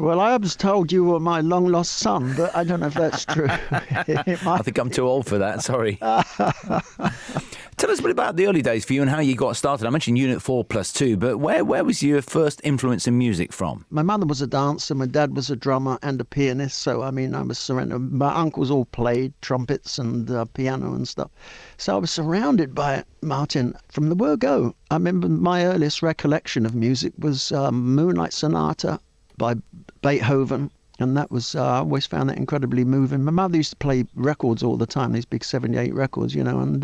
Well, I was told you were my long-lost son, but I don't know if that's true. I think I'm too old for that, sorry. Tell us a bit about the early days for you and how you got started. I mentioned Unit 4+2, but where was your first influence in music from? My mother was a dancer, my dad was a drummer and a pianist, so I was surrounded. My uncles all played trumpets and piano and stuff. So I was surrounded by it, Martin, from the word go. I remember my earliest recollection of music was Moonlight Sonata by Beethoven. And that was, I always found that incredibly moving. My mother used to play records all the time, these big 78 records, and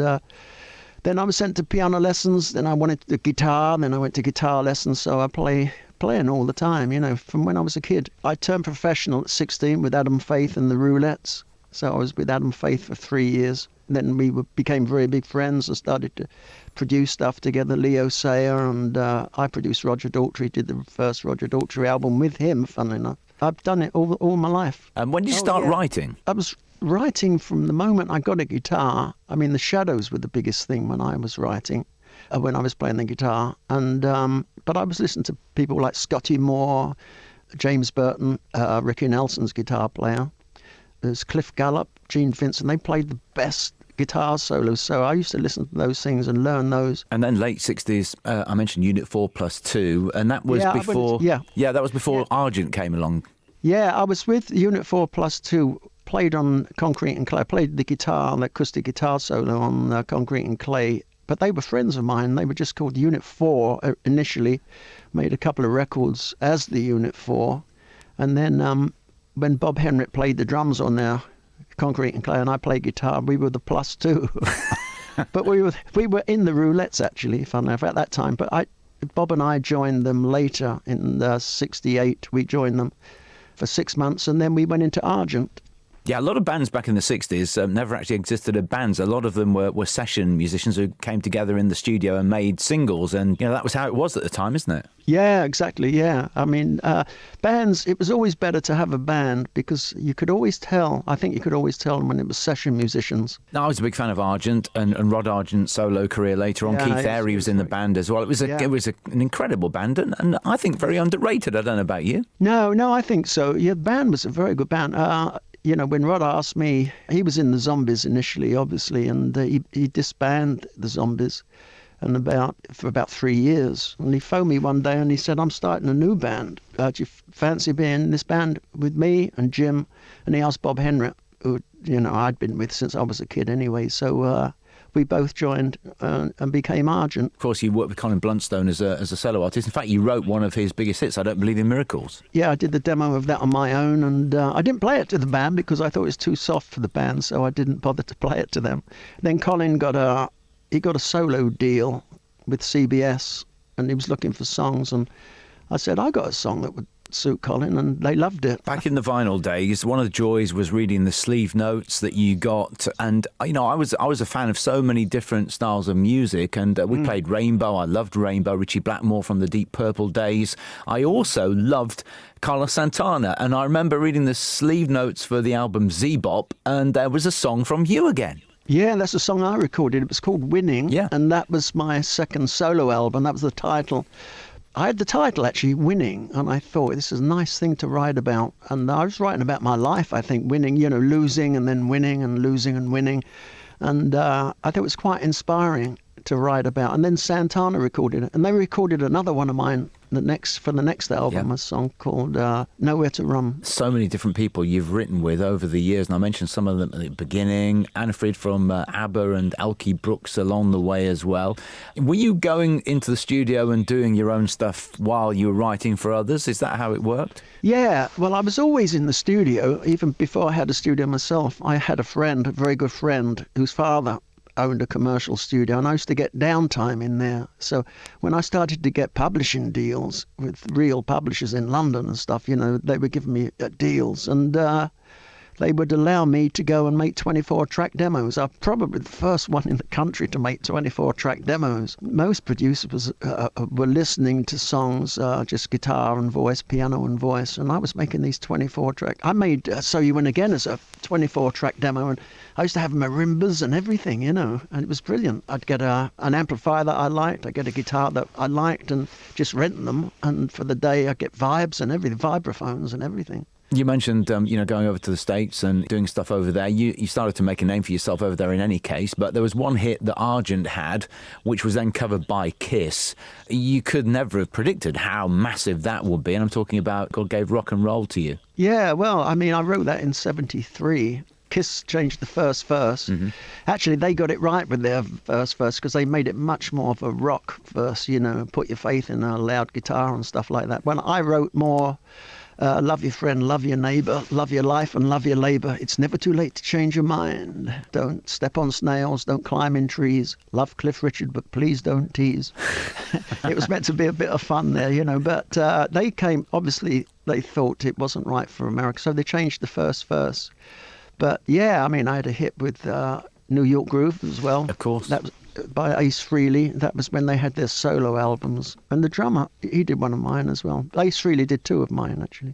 then I was sent to piano lessons, then I wanted the guitar, then I went to guitar lessons, so I playing all the time, from when I was a kid. I turned professional at 16 with Adam Faith and the Roulettes, so I was with Adam Faith for 3 years. Then we became very big friends and started to produce stuff together, Leo Sayer, and I produced Roger Daltrey, did the first Roger Daltrey album with him, funnily enough. I've done it all my life. And when did you start writing? I was writing from the moment I got a guitar. The Shadows were the biggest thing when I was writing, when I was playing the guitar. And but I was listening to people like Scotty Moore, James Burton, Ricky Nelson's guitar player. There's Cliff Gallup, Gene Vincent. They played the best guitar solos, so I used to listen to those things and learn those. And then late 60s, I mentioned Unit 4+2, and that was before... that was before Argent came along. Yeah, I was with Unit 4+2, played on Concrete and Clay. I played the guitar, the acoustic guitar solo on Concrete and Clay, but they were friends of mine. They were just called Unit 4 initially, made a couple of records as the Unit 4, and then when Bob Henrik played the drums on their Concrete and Clay and I played guitar, we were the +2. But we were in the Roulettes, actually, funnily enough, at that time. But Bob and I joined them later in '68. We joined them for 6 months, and then we went into Argent. Yeah, a lot of bands back in the 60s never actually existed as bands. A lot of them were session musicians who came together in the studio and made singles, and that was how it was at the time, isn't it? Yeah, exactly, yeah. Bands, it was always better to have a band because you could always tell, I think you could always tell when it was session musicians. Now, I was a big fan of Argent and Rod Argent's solo career later on. Yeah, Keith Airy was in the band as well. It was an incredible band and I think very underrated. I don't know about you. No, I think so. Yeah, the band was a very good band. When Rod asked me, he was in the Zombies initially, obviously, and he disbanded the Zombies for about 3 years. And he phoned me one day and he said, I'm starting a new band. Do you fancy being in this band with me and Jim? And he asked Bob Henrik, who I'd been with since I was a kid anyway. So we both joined and became Argent. Of course, you worked with Colin Blunstone as a solo artist. In fact, you wrote one of his biggest hits, I Don't Believe in Miracles. Yeah, I did the demo of that on my own, and I didn't play it to the band because I thought it was too soft for the band, so I didn't bother to play it to them. Then Colin got a solo deal with CBS, and he was looking for songs, and I said, I got a song that would suit Colin, and they loved it. Back in the vinyl days, one of the joys was reading the sleeve notes that you got, and I was a fan of so many different styles of music, and we played Rainbow. I loved Rainbow, Richie Blackmore from the Deep Purple days. I also loved Carlos Santana, and I remember reading the sleeve notes for the album Z-Bop, and there was a song from you again. Yeah, that's a song I recorded. It was called Winning, and that was my second solo album. That was the title. I had the title, actually, Winning, and I thought this is a nice thing to write about. And I was writing about my life, I think, winning, losing and then winning and losing and winning. And I thought it was quite inspiring to write about. And then Santana recorded it. And they recorded another one of mine for the next album, a song called Nowhere to Run. So many different people you've written with over the years, and I mentioned some of them at the beginning. Annefrid from ABBA and Elkie Brooks along the way as well. Were you going into the studio and doing your own stuff while you were writing for others? Is that how it worked? Yeah, well, I was always in the studio. Even before I had a studio myself, I had a very good friend, whose father owned a commercial studio, and I used to get downtime in there. So when I started to get publishing deals with real publishers in London and stuff, they were giving me deals, and they would allow me to go and make 24-track demos. I'm probably the first one in the country to make 24-track demos. Most producers were listening to songs, just guitar and voice, piano and voice, and I was making these 24-track. I made So You Win Again as a 24-track demo, and I used to have marimbas and everything, you know, and it was brilliant. I'd get an amplifier that I liked, I'd get a guitar that I liked, and just rent them, and for the day I'd get vibes and everything, vibraphones and everything. You mentioned, going over to the States and doing stuff over there. You started to make a name for yourself over there in any case, but there was one hit that Argent had, which was then covered by Kiss. You could never have predicted how massive that would be, and I'm talking about God Gave Rock and Roll to You. Yeah, well, I mean, I wrote that in 73. Kiss changed the first verse. Mm-hmm. Actually, they got it right with their first verse because they made it much more of a rock verse, you know, put your faith in a loud guitar and stuff like that. When I wrote more, love your friend, love your neighbor, love your life and love your labor. It's never too late to change your mind. Don't step on snails, don't climb in trees. Love Cliff Richard, but please don't tease. It was meant to be a bit of fun there, you know, but they came, obviously, they thought it wasn't right for America, so they changed the first verse. But yeah, I mean, I had a hit with New York Groove as well. Of course. That was by Ace Frehley. That was when they had their solo albums. And the drummer, he did one of mine as well. Ace Frehley did two of mine, actually.